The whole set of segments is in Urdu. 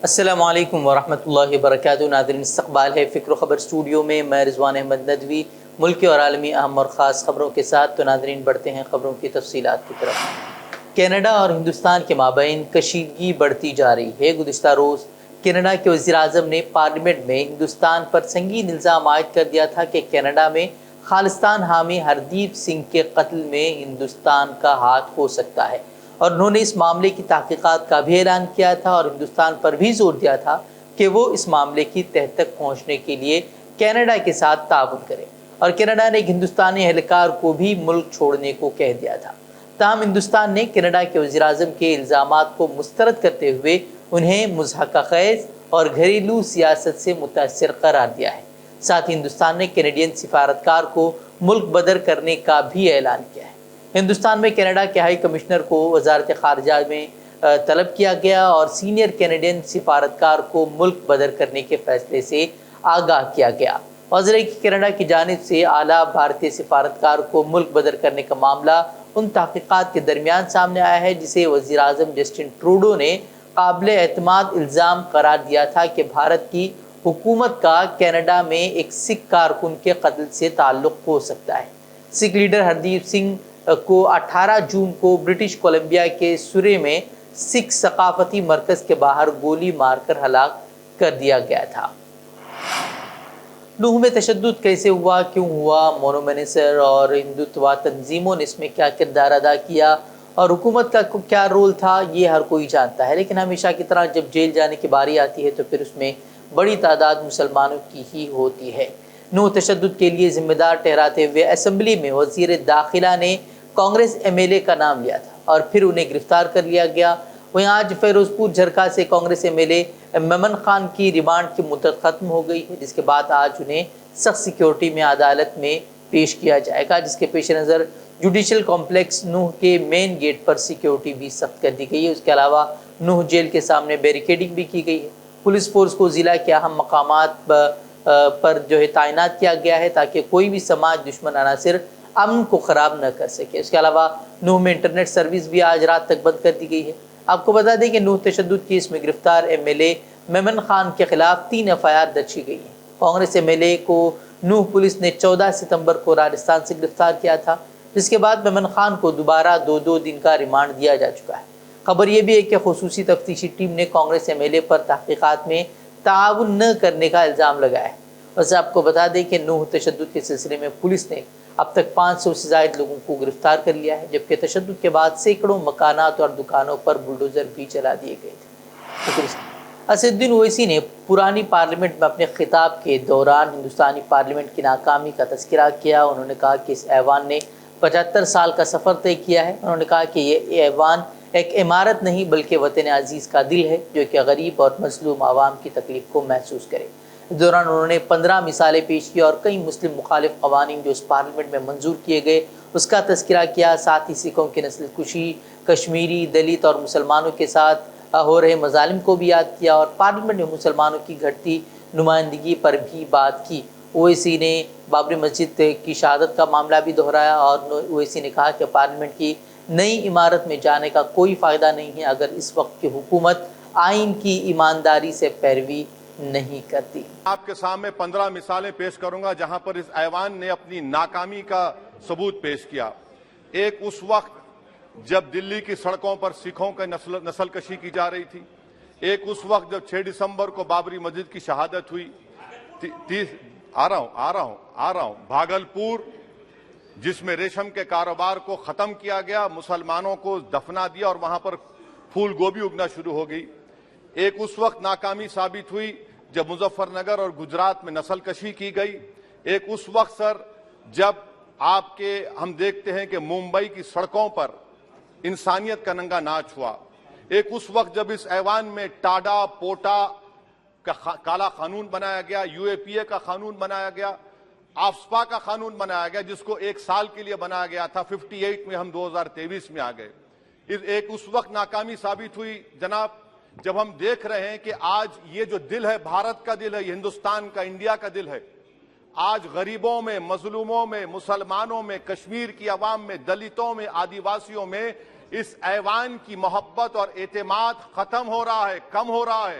السلام علیکم ورحمۃ اللہ وبرکاتہ۔ ناظرین، استقبال ہے فکر و خبر اسٹوڈیو میں، میں رضوان احمد ندوی ملکی اور عالمی اہم اور خاص خبروں کے ساتھ۔ تو ناظرین، بڑھتے ہیں خبروں کی تفصیلات کی طرف۔ کینیڈا اور ہندوستان کے مابین کشیدگی بڑھتی جا رہی ہے۔ گزشتہ روز کینیڈا کے وزیر اعظم نے پارلیمنٹ میں ہندوستان پر سنگین الزام عائد کر دیا تھا کہ کینیڈا میں خالصتان حامی ہردیپ سنگھ کے قتل میں ہندوستان کا ہاتھ ہو سکتا ہے، اور انہوں نے اس معاملے کی تحقیقات کا بھی اعلان کیا تھا اور ہندوستان پر بھی زور دیا تھا کہ وہ اس معاملے کی تہہ تک پہنچنے کے لیے کینیڈا کے ساتھ تعاون کرے، اور کینیڈا نے ایک ہندوستانی اہلکار کو بھی ملک چھوڑنے کو کہہ دیا تھا۔ تاہم ہندوستان نے کینیڈا کے وزیر اعظم کے الزامات کو مسترد کرتے ہوئے انہیں مضحکہ خیز اور گھریلو سیاست سے متاثر قرار دیا ہے۔ ساتھ ہی ہندوستان نے کینیڈین سفارتکار کو ملک بدر کرنے کا بھی اعلان کیا ہے۔ ہندوستان میں کینیڈا کے ہائی کمشنر کو وزارت خارجہ میں طلب کیا گیا اور سینئر کینیڈین سفارتکار کو ملک بدر کرنے کے فیصلے سے آگاہ کیا گیا۔ وزیر کینیڈا کی جانب سے اعلیٰ بھارتی سفارتکار کو ملک بدر کرنے کا معاملہ ان تحقیقات کے درمیان سامنے آیا ہے جسے وزیر اعظم جسٹن ٹروڈو نے قابل اعتماد الزام قرار دیا تھا کہ بھارت کی حکومت کا کینیڈا میں ایک سکھ کارکن کے قتل سے تعلق ہو سکتا ہے۔ سکھ لیڈر ہردیپ سنگھ کو 18 جون کو برٹش کولمبیا کے سورے میں سکھ ثقافتی مرکز کے باہر گولی مار کر ہلاک کر دیا گیا تھا۔ نوح میں تشدد کیسے ہوا، کیوں ہوا، مونومنیسر اور ہندوتوا تنظیموں نے اس میں کیا کردار ادا کیا اور حکومت کا کیا رول تھا، یہ ہر کوئی جانتا ہے، لیکن ہمیشہ کی طرح جب جیل جانے کی باری آتی ہے تو پھر اس میں بڑی تعداد مسلمانوں کی ہی ہوتی ہے۔ نوح تشدد کے لیے ذمہ دار ٹھہراتے ہوئے اسمبلی میں وزیر داخلہ نے کانگریس ایم ایل اے کا نام لیا تھا اور پھر انہیں گرفتار کر لیا گیا۔ وہیں آج فیروز پور جھرکا سے Congress M L A Mamman Khan کی ریمانڈ کی مدت ختم ہو گئی ہے، جس کے بعد آج انہیں سخت سیکیورٹی میں عدالت میں پیش کیا جائے گا، جس کے پیش نظر جوڈیشل کمپلیکس نوح کے مین گیٹ پر سیکیورٹی بھی سخت کر دی گئی ہے۔ اس کے علاوہ نوح جیل کے سامنے بیریکیڈنگ بھی کی گئی ہے۔ پولیس فورس کو ضلع کے اہم مقامات پر تعینات کیا گیا ہے تاکہ کوئی بھی سماج دشمن عناصر امن کو خراب نہ کر سکے۔ اس کے علاوہ نوح میں انٹرنیٹ سروس بھی آج رات تک بند کر دی گئی ہے۔ آپ کو بتا دیں کہ نوح تشدد کیس میں گرفتار M L A Mamman Khan کے خلاف 3 FIR درج کی گئی ہیں۔ کانگریس ایم ایل اے کو نوح پولیس نے 14 ستمبر کو راجستھان سے گرفتار کیا تھا، جس کے بعد میمن خان کو دوبارہ 2 دن کا ریمانڈ دیا جا چکا ہے۔ خبر یہ بھی ہے کہ خصوصی تفتیشی ٹیم نے کانگریس ایم ایل اے پر تحقیقات میں تعاون نہ کرنے کا الزام لگایا ہے۔ ویسے آپ کو بتا دیں کہ نوح تشدد کے سلسلے میں پولیس نے اب تک 500 سے زائد لوگوں کو گرفتار کر لیا ہے، جبکہ تشدد کے بعد سینکڑوں مکانات اور دکانوں پر بلڈوزر بھی چلا دیے گئے تھے۔ اسدالدین اویسی نے پرانی پارلیمنٹ میں اپنے خطاب کے دوران ہندوستانی پارلیمنٹ کی ناکامی کا تذکرہ کیا۔ انہوں نے کہا کہ اس ایوان نے 75 سال کا سفر طے کیا ہے۔ انہوں نے کہا کہ یہ ایوان ایک عمارت نہیں بلکہ وطن عزیز کا دل ہے جو کہ غریب اور مظلوم عوام کی تکلیف کو محسوس کرے۔ اس دوران انہوں نے 15 مثالیں پیش کی اور کئی مسلم مخالف قوانین جو اس پارلیمنٹ میں منظور کیے گئے اس کا تذکرہ کیا۔ ساتھ ہی سکھوں کی نسل کشی، کشمیری، دلت اور مسلمانوں کے ساتھ ہو رہے مظالم کو بھی یاد کیا اور پارلیمنٹ میں مسلمانوں کی گھٹتی نمائندگی پر بھی بات کی۔ اویسی نے بابری مسجد کی شہادت کا معاملہ بھی دہرایا اور اویسی نے کہا کہ پارلیمنٹ کی نئی عمارت میں جانے کا کوئی فائدہ نہیں ہے اگر اس وقت کی حکومت آئین کی ایمانداری سے پیروی نہیں کرتی۔ آپ کے سامنے 15 مثالیں پیش کروں گا جہاں پر اس ایوان نے اپنی ناکامی کا ثبوت پیش کیا۔ ایک اس وقت جب دلی کی سڑکوں پر سکھوں کا نسل کشی کی جا رہی تھی، ایک اس وقت جب 6 دسمبر کو بابری مسجد کی شہادت ہوئی، بھاگلپور جس میں ریشم کے کاروبار کو ختم کیا گیا، مسلمانوں کو دفنا دیا اور وہاں پر پھول گوبھی اگنا شروع ہو گئی۔ ایک اس وقت ناکامی ثابت ہوئی جب مظفر نگر اور گجرات میں نسل کشی کی گئی۔ ایک اس وقت سر جب ہم دیکھتے ہیں کہ ممبئی کی سڑکوں پر انسانیت کا ننگا ناچ ہوا۔ ایک اس وقت جب اس ایوان میں ٹاڈا پوٹا کا کالا قانون بنایا گیا، UAPA کا قانون بنایا گیا، آفسپا کا قانون بنایا گیا جس کو 1 سال کے لیے بنایا گیا تھا، 58 میں ہم 2023 میں آ گئے۔ ایک اس وقت ناکامی ثابت ہوئی جناب جب ہم دیکھ رہے ہیں کہ آج یہ جو دل ہے بھارت کا دل ہے، یہ ہندوستان کا، انڈیا کا دل ہے، آج غریبوں میں، مظلوموں میں، مسلمانوں میں، کشمیر کی عوام میں، دلتوں میں، آدیواسیوں میں اس ایوان کی محبت اور اعتماد ختم ہو رہا ہے، کم ہو رہا ہے۔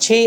6